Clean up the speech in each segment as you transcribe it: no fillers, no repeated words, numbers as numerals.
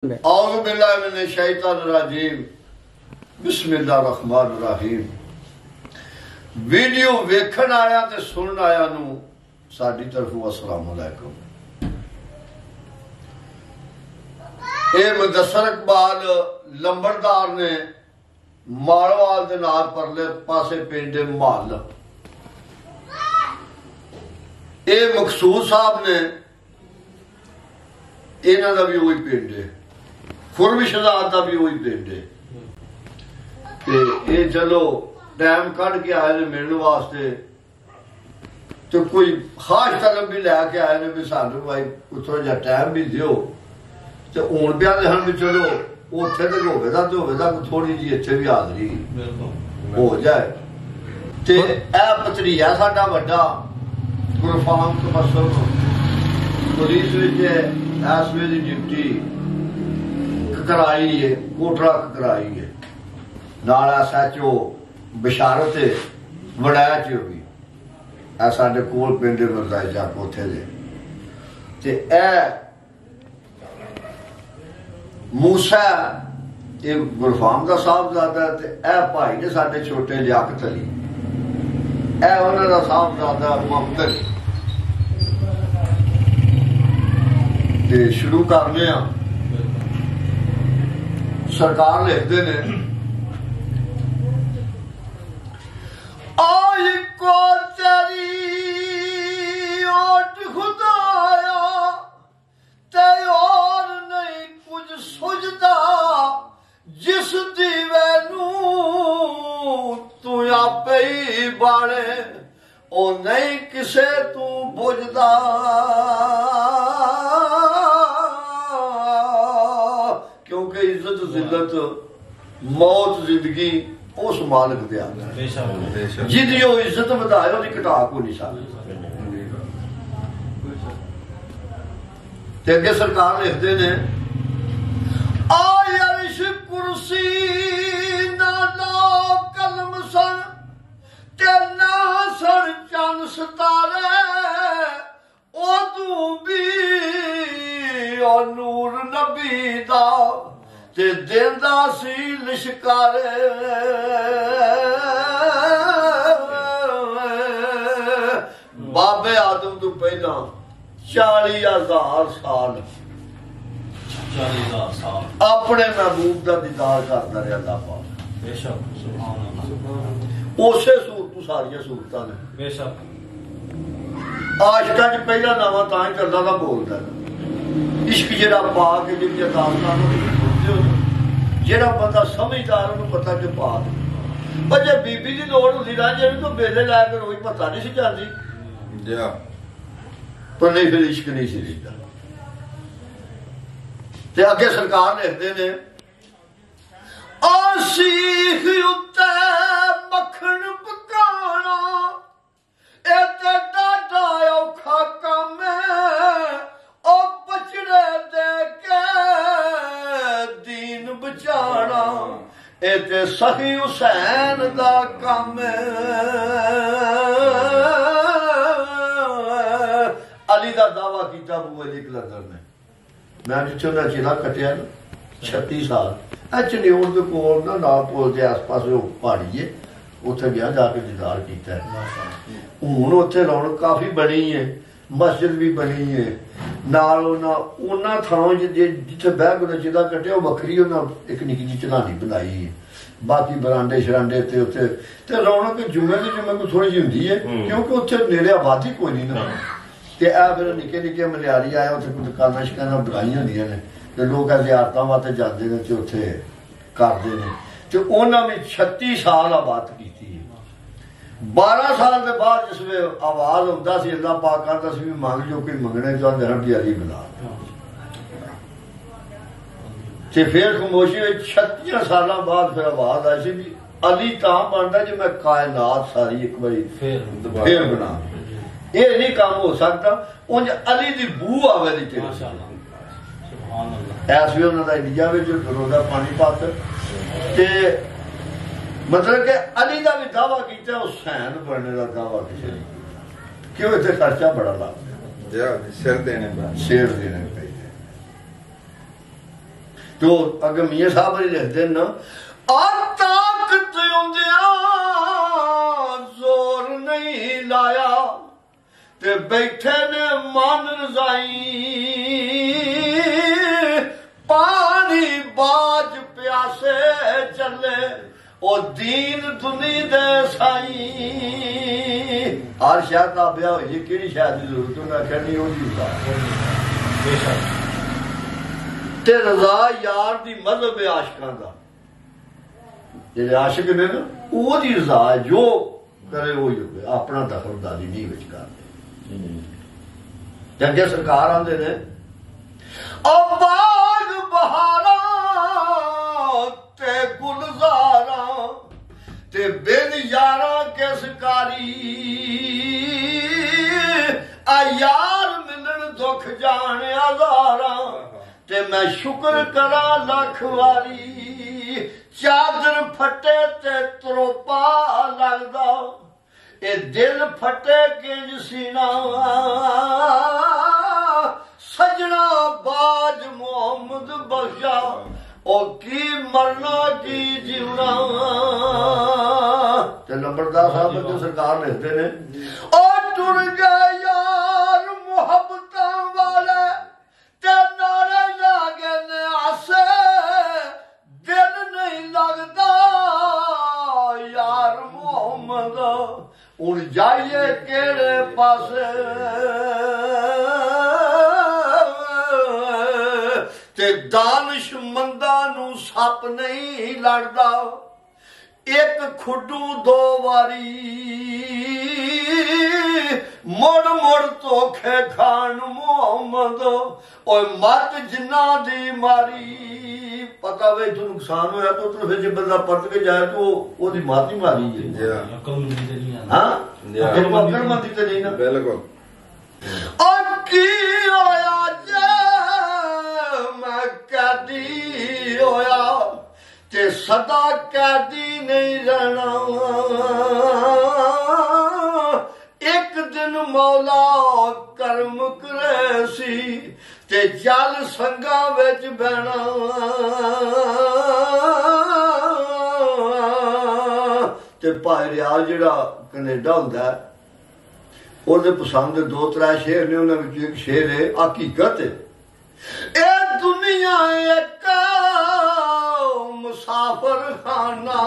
औज़ु बिल्लाहि मिनश शैतानिर रजीम बिस्मिल्लाहिर रहमानिर रहीम। वीडियो वेखण आया ते सुनन आया नू साडी तरफों अस्सलाम वालेकुम। ये मुदस्सर इकबाल लंबड़दार ने माड़वाल दे नाल परले पासे पिंड महल, ये मकसूद साहब ने इन्हां दा भी वही पिंड है, खुरवी शहजाद का भी वही पिंड है। ये चलो टाइम कढ़ के आए ने मिलने वास्ते, तो कोई खास कदम भी लैके आए ने भी सानू भाई थोड़ा जा टाइम भी दियो। तो हूं पे आते हैं भी चलो उथे तो होगा थोड़ी जी इत्थे भी हाजरी हो जाए। ते ए भतरीआ साडा वड्डा गुरफाम तबस्सुम पुलिस विच इस वे दी ड्यूटी कराई है, कोटरा कराई है, नाल SHO बशारत है वड़ैच होगी साडे कोल पिंड मरदाई जा कोथे दे। ते ए मूसा ये गुरफाम का साहबजादा ते ए भाई ने साडे छोटे लियाकत अली, ए उन्हां दा साहबजादा मोहम्मद अली। ते शुरू करने आ। सरकार लिखते ने आई को तेरी ओट खुदाया ते और नहीं कुछ सुझदा, जिस दीवे नू तू आपे ही बाले ओ नहीं किसे तू बुझदा। क्योंकि इज्जत जिल्लत मौत जिंदगी उस मालिक दे हाथ, जिंदी इज्जत वधाए ओदी घटा को नहीं सकदी। ते अगे सरकार लिखते ने अर्श कुर्सी ना लो कलम सन ते ना सन चन सितारे, ओ तू भी ओ नूर नबी दा ते देंदा सी लिशकारे। बाबे आदम तो पहला 40,000 साल अपने महबूब का दीदार करता रहा अल्लाह पाक। उसे सूरत तो सारिया सूरतां ने आशिकां च पहला नामा तां ही चलदा दा बोलदा इश्क जेड़ा पाक है, जिहदी अदालतां जेड़ा बंदा समझदार उन्हें पता कि पाक। पर जे बीबी की लोड़ होंदी ना जिहड़ी तो बेले लैके रोज पता नहीं सी जांदी, पर नहीं फिर इश्क नहीं सी दिंदा। ते अगे सरकार लिखते ने सीख उत्ते मक्खन पकाना ए ते डाढा औखा कम है, ओ बचड़े दे के दीन बचाना ए ते सही हुसैन दा कम है। अली दा दावा किया अबू अली कलंदर ने, मैं जिथे उन्हें चिला कटिया ना 36 साल चंडियोड़ के कोल ना नाल पुल के आस पास पहाड़ी है, उत्थे गया जाके दीदार किया। हुण उत्थे रौनक काफी बनी है, मस्जिद भी बनी है, नाल उन्हां थां जिथे बह के उन्हें चिला कटिया वखरी उन्हें एक निक्की जी चलानी बनाई है। बाकी बरांडे शरांडे ते उत्थे ते रौनक जुम्मे के जुम्मे को थोड़ी जी हुंदी है, क्योंकि उत्थे नेड़े आबादी कोई नहीं ना। ते आ फिर निक्के निक्के मलियारी आए, उत्थे कोई दुकानां शकानां बनाई होंदियां ने ते लोग ज़ियारतां वास्ते जांदे ने ते उत्थे करदे ने। ते उन्हां भी 36 साल आबाद कीती है। 12 साल के बाद जिस वे आवाज होंदा सी अल्लाह पाक कहता सी भी मंग जो कोई मंगने चाहते हैं भी अली बुला। ते फिर खामोशी में 36 साल बाद फिर आवाज आई सी भी अली तां बनदा जे मैं कायनात सारी एक बारी फिर बना। ये नहीं काम हो सकता उंज अली दी बू आवे दी ते ऐस भी उन्होंने इंडिया में रोजा पानीपत ते मतलब कि अली का भी दावा किया हुसैन बनने का दावा किसी क्यों इतने खर्चा बड़ा लगता सिर देने पे तो अगे मियां साहब ही लिखते न ताकत आउंदिया जोर नहीं लाया ते बैठे ने मन रजाई पानी बाज प्यासे चले ओ दीन दुनी दे साई हर शहर का ब्याह हो जी कि शहर की जरूरत उन्हें आख्या नहीं ते रजा यार दी मजहब है आशिकां दा जेडे आशिक ने ना वो दी रजा है जो करे वो ही होवे अपना दखलदारी नहीं विच करदे अगे सरकार आंदे ने ओ बाग बहारा ते गुलजारा ते बिन यारा किस कारी आ यार मिलन दुख जाने हजारा ते मैं शुक्र करा लख वारी चादर फटे ते त्रोपा लगदा ए दिल फटे किंज सीना सजना बाज मोहम्मद बख्शा ओ की मरना की जीवना ते नंबरदार साहब जो सरकार लिखते ने ओ टुर गए यार मोहब्बत वाले ते नारे लागे ने आसे दिल नहीं लगता यार मोहम्मद उन जाइए केड़े पासे ते दानिशमंदा नू सप नहीं लड़दा एक खुडू दो वारी मुड़ मुड़ धोखे खान मोहम्मद और मत जिन्ना दी मारी पता वे जो नुकसान होया तो फिर जो बंदा परत के जाए तो ओदी मात ही मारी है हाँ अकलमंदी तो नहीं ना बिल्कुल और की होया जे मैं कैदी होया ते सदा कैदी नहीं रहना एक दिन मौला कर्म करे सी ते जल संगा विच बहना ते भाई रियाज जिहड़ा कनेडा हुंदा है ओहदे पसंद दो त्रै शेर ने उन्हां विच एक शेर है हकीकत ए दुनिया एक मुसाफिर खाना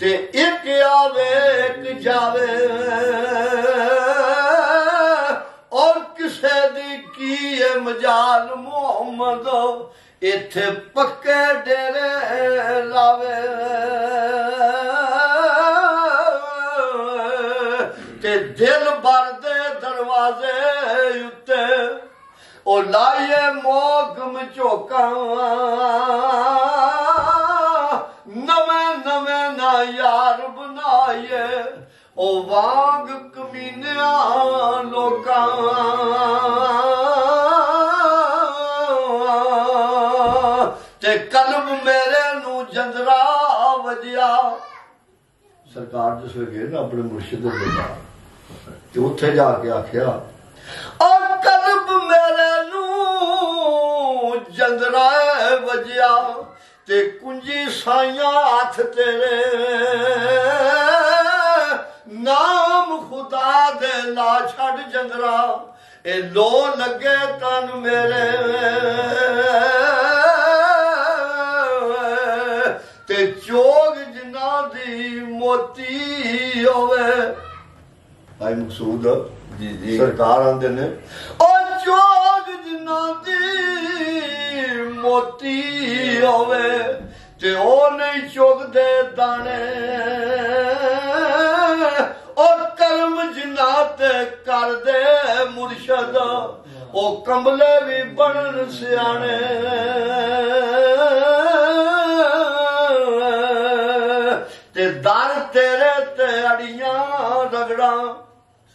ते एक आवे एक जावे और किसे दी की मजाल मोहम्मद इथे पक्के डेरे लावे ते दिल भर दे दरवाजे उत्ते ओ लाइए मोगम झोंका नवे नवे ना यार बनाइए ओ वांग कमीनिया लोका ते कलम मेरे नू जंदरा वजिया सरकार जिस वे गए ना अपने मुर्शिद दे बाहर ते उत्थे जाके आख्या और कलम मेरे नू जंदरा वजिया ते कुंजी साइया हाथ तेरे नाम खुदा दे ला छड़ जंदरा ए लो लगे तन मेरे ते चोग जिन्ना दी मोती होवे भाई मकसूद जी जी सरकार आंदे ने ओ चोग जिन्ना दी मोती होवे ते ओ नहीं चुगदे दाने और कर्म जिन्ना ते कर दे मुर्शद ओ कंबले भी बनन सियाने ते दर तेरे ते अड़ियां रगड़ा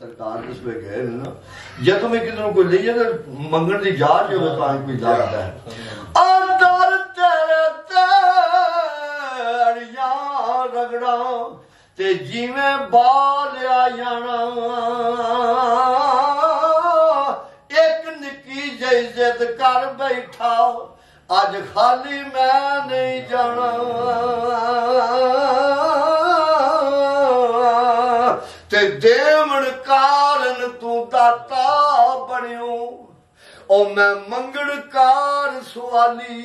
सरकार जिस पे गए ना जब तुम्हें किधर कोई ले जाए मंगन की जांच हो तो कोई जाता है अंदर तेरे ते अड़ियां रगड़ा ते जिवें बाल आ जाना एक निकी जई जिद कर बैठा अज खाली मैं नहीं जाना ते देवण कारण तू दाता बनियो ओ मैं मंगणकार सवाली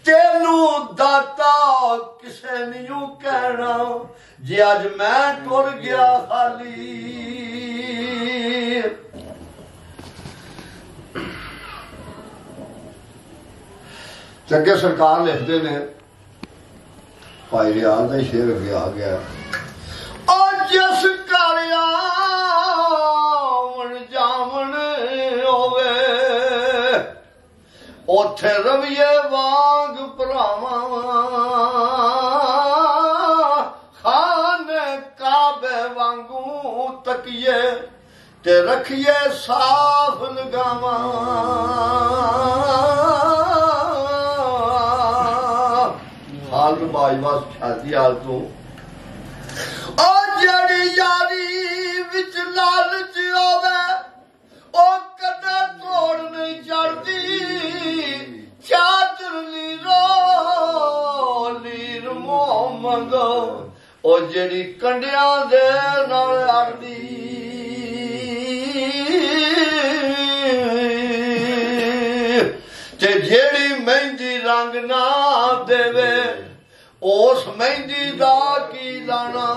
तेनू दाता किसे नहीं कहना जे अज मैं टुर गया खाली चंगे सरकार लिखते ने भाई रियाज का शेर अगे आ गया जिस घर आवन जावन होवे ओथे रविए वांग भरावां खाने काबे वांगू तकिए ते रखिए साफ लगावां हाल बाईवास शादी हाल तू जड़ी यारी विच लालच होवे ओ कदे तोड़ नहीं चढ़दी चादर लीर मोहम्मद ओ जड़ी कंडियां दे नाल अड़दी ते जेड़ी मेहंदी रंग ना देवे उस मेहंदी दा की लाना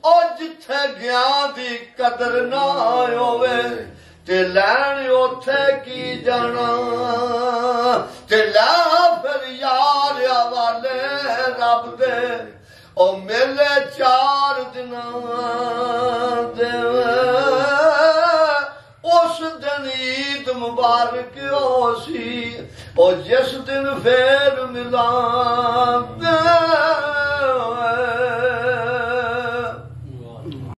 ओ जिथे गया दी कदर ना होवे ते लैन उथे की जाना ते ला फिर यार हवाले रब दे ओ मेले 4 दिन दे उस दिन ईद मुबारक हो सी और जिस दिन फिर मिलान